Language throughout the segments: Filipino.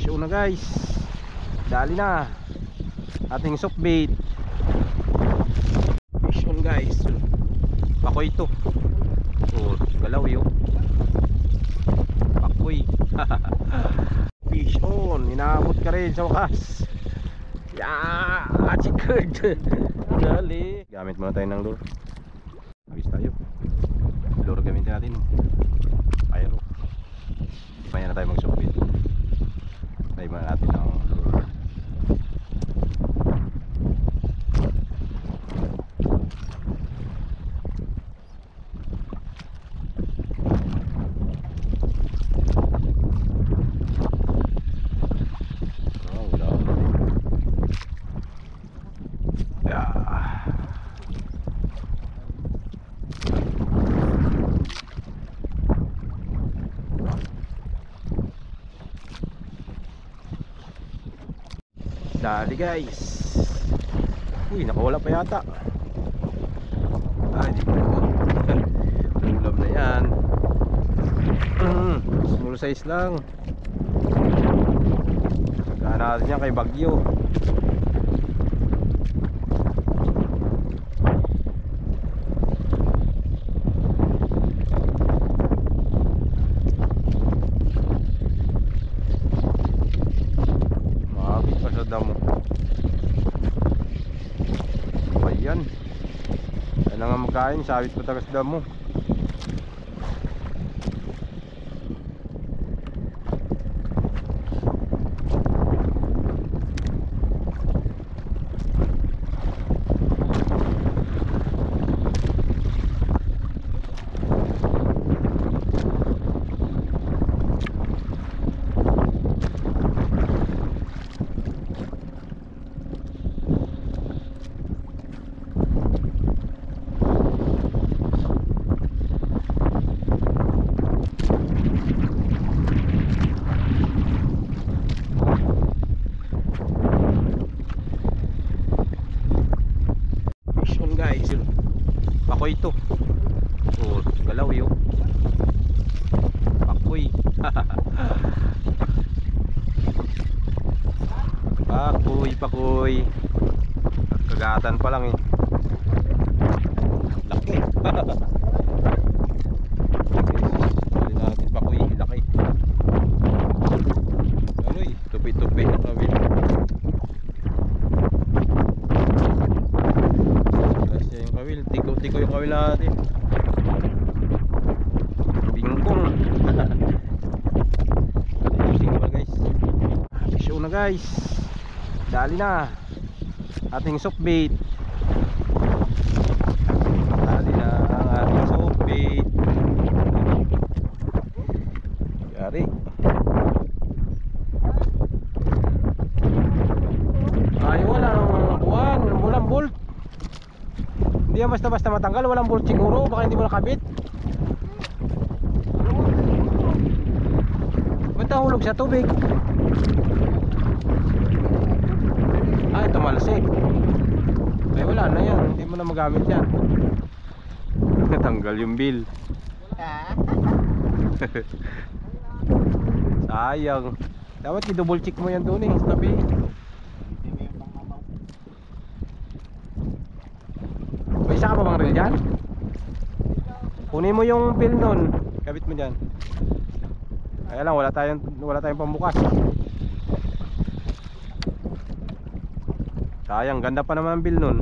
Fish on na guys. Dali na ating soft bait. Fish on guys. Pakoy ito. Oh, galaw yun. Pakoy. Fish on. Inaabot ka rin sa wakas. Yeah, chikard. Dali. Gamit muna tayo ng lure. Habis tayo. Lure gamitin natin. Pyro. Maya na tayo mag-soft bait. Try muna natin ng lure. Dali guys. Uy, nakawala pa yata. Ay, di ko ulam na yan. Small size lang. Sagahan natin yan kay Bagyo. Damo. Ayan. Ayan na nga magkain. Sabit pa tagas damo. Pakoy ito. Oh, galaw yun. Pakoy. Pakoy. Kagatan pa lang eh. Laki. Hindi natin pakoy. Laki. Aloy, tupi-tupi ang kawil. Tiko yung kawil natin. Bingkong. Tingnan guys. Show na guys. Dali na ating soft bait. Dali na ang ating soft bait. Yari. Ay, walang buwan, walang bolt. Hindi yan basta-basta matanggal, walang bolt siguro, baka hindi mo nakabit. Ba't nahulog sa tubig? Ay, tumalsik. Ay, wala na yan, hindi mo na magamit yan. Natanggal yung bill. Sayang. Dapat i-double check mo yan doon eh, sa tabi. May isa ka pa bang reel dyan? Kunin mo yung pin nun. Kabit mo dyan. Kaya lang wala tayong pambukas. Sayang, ganda pa naman ang bill nun.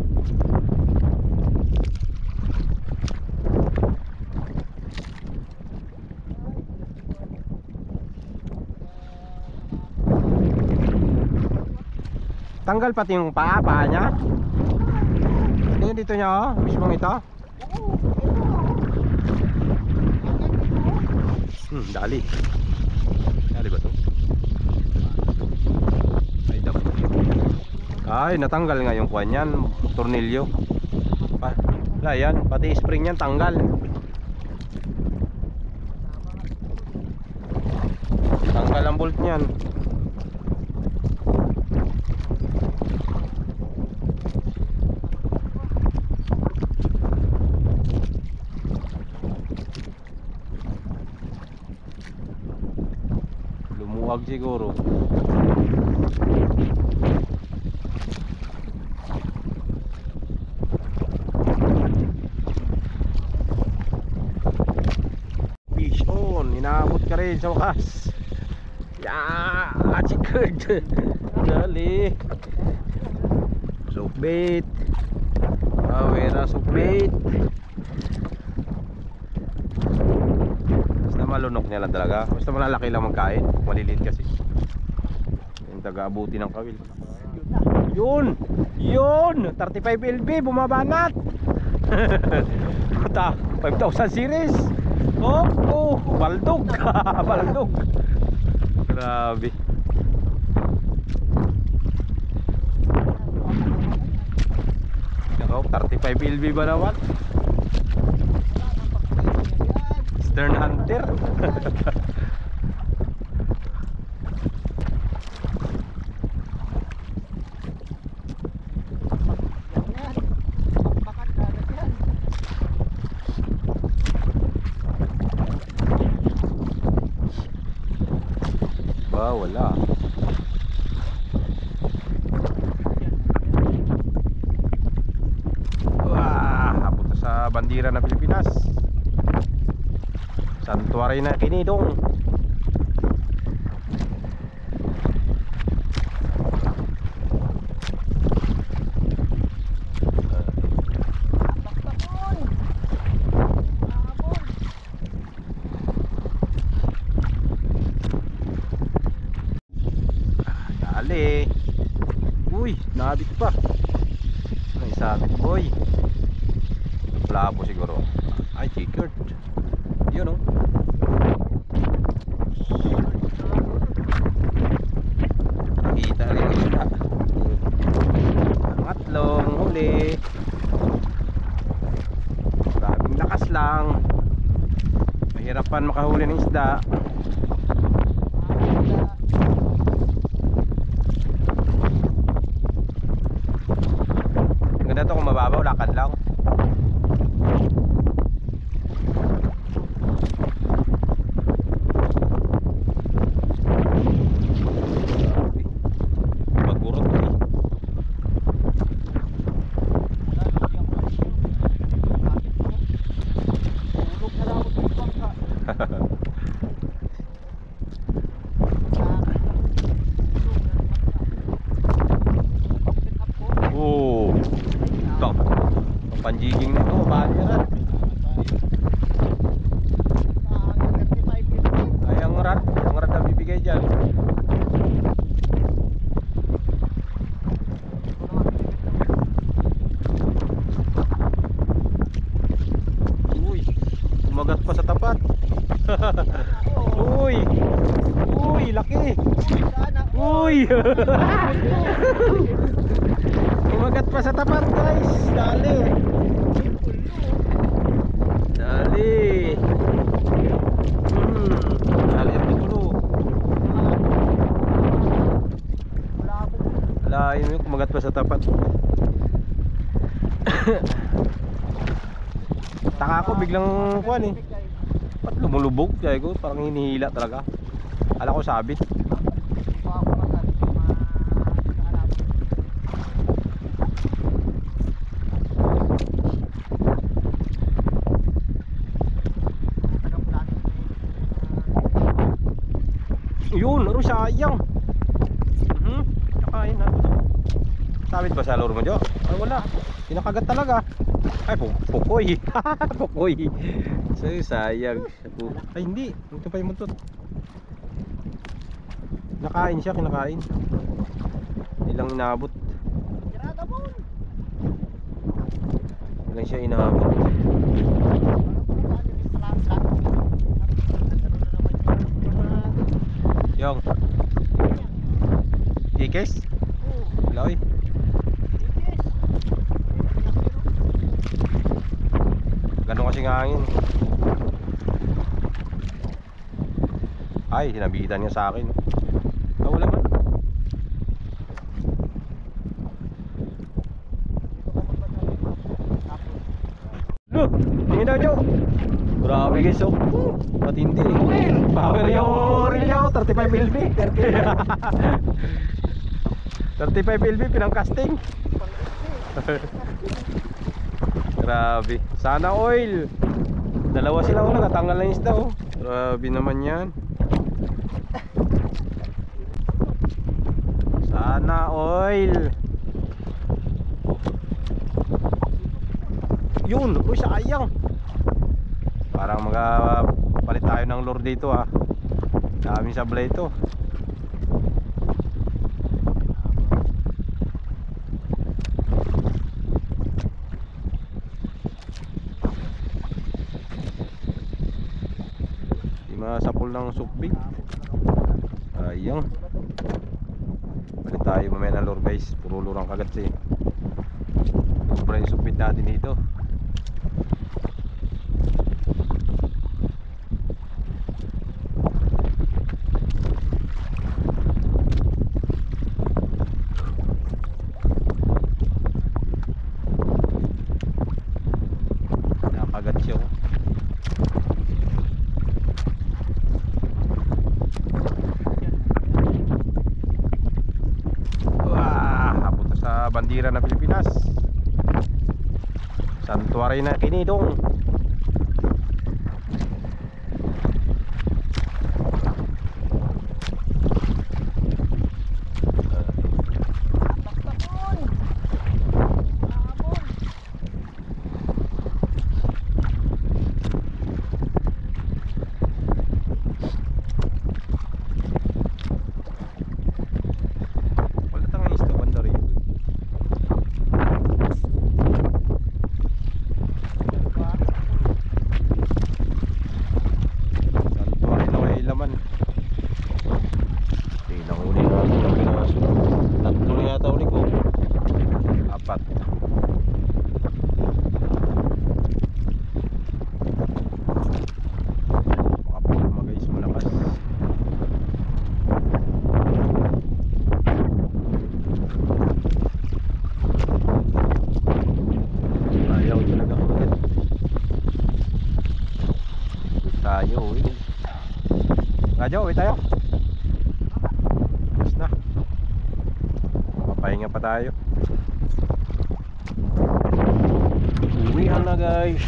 Tanggal pati yung paa niya. Tingnan dito niya oh, mismong ito. Dali. Dali ba to? Ay, dapat. Ay, natanggal nga yung kuwan yan, tornilyo. Wala yan, pati spring yan tanggal. Tanggal ang bolt niyan. Wag siguro. Fish on, inaabot ka rin sa wakas. Yeah, chikard. Dali. Sukbait. Awera sukbait. Basta malunok niya lang talaga. Basta malalaki lang magkain. Maliliit kasi. Yung taga-abuti ng kawil. Yun! Yun! 35 LB, bumabanat! 5,000 series. Oh, oh, baldog. Baldog. Grabe. Nako, 35 LB ba naman? Stern Hunter. Ba, wala. Wah, abot sa bandira ng Pilipinas. Santuary na Kinidong. Dali. Uy, nabit pa. Naisabit boy. Labo siguro. Ay, chickered. Yun o. Nakita rin yung isda. Angatlong huli. Maraming lakas lang. Mahirapan makahuli ng isda. Ganda to kung mababaw, lakad lang. Magurot eh. Oh, bang. Panjiging na to, bali rat. Ay, ang rat ang bibigay dyan. Uy, umagat pa sa tapat. Uy, uy, laki. Uy. Umagat pa sa tapat, guys. Dali. Dali. Dali ang tigulo. Wala, yun yung kumagat pa sa tapat. Taka ako biglang kuwan eh. Ba't lumulubog? Kaya ko parang hinihila talaga. Akala ko sabit. Yun, ano sayang. Nakain na. Sabit ba sa loro mo, Jo? Ay wala. Pinakagat talaga. Ay, pukoy. Pukoy. Sayang. Ay hindi. Ito pa yung muntot. Nakain siya, kinakain. Ilang inabot. Ilang siya inabot. Yung Dikes? Loy? Ganun kasi nga hangin. Ay, sinabitan niya sa akin. Wala man. Look, tingin daw, Jo. Grabe guys, oh. Matindi. Power yung reel niya, oh. 35 LB. 35 LB pinang casting. Grabe. Sana oil. Dalawa sila, oh. Nagatanggal na yung isda, oh. Grabe naman yan. Sana oil. Yun, uy, sayang. Parang palit tayo ng lure dito, ha. Daming sablay ito. Di masapol ng sukbit. Sayang. Palit tayo mamaya ng lure, guys. Puro lure ang kagat siya. Sobra yung sukbit natin dito. Nakagat siya, oh. Hapunta sa bandira ng Pilipinas. Santuary na Kinidong. Radyo, uwi tayo. Tapos na. Papahinga pa tayo. Uwihan na, guys.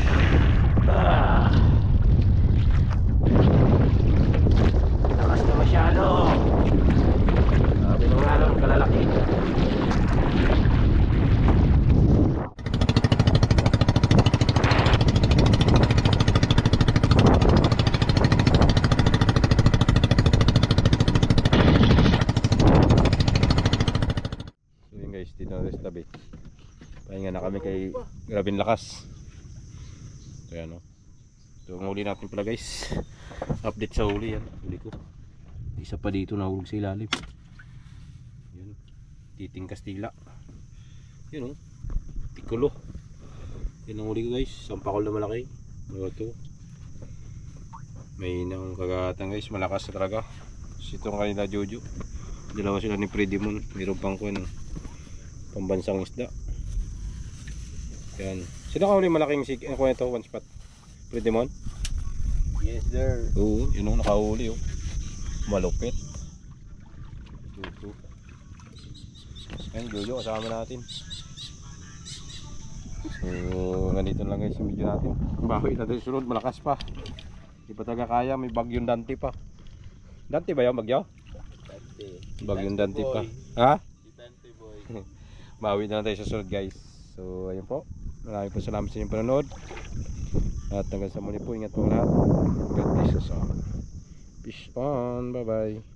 Lakas na masyado. Sabi nung alam, kalalaki. Dito na sa tabi. Pahinga na kami kay grabing lakas. So yan, no? Ito ang huli natin pala, guys. Update sa huli yan. Huli ko. Isa pa dito nahulog sa ilalim. Yan. Titing Kastila. Yun, no? Pikulo. Yan ang huli ko, guys. Sampakol na malaki. Ito. May nang kagatan, guys. Malakas na talaga. Itong kanila Jojo. Dalawa sila ni Predimon. Mayroon pang ko, no? Pambansang isda. Yan. Sino ka huli malaking kuha ito? One spot. Predimon? Yes sir. Oo, yun o, nakahuli, oh. Malupit. Jojo. Yan, Jojo, kasama natin. So, ganito lang, guys, yung video natin. Bawi natin sunod, malakas pa. Di pa talaga kaya, may bagyong Dante pa. Dante ba yun, bagyo? Dante. Bagyong Dante pa. Boy. Ha? Si Dante boy. Bawi na tayo sa sunod, guys. So ayun po, maraming po salamat sa inyong panonood. At hanggang sa muli po, ingat po lahat. God bless us all. Peace on, bye bye.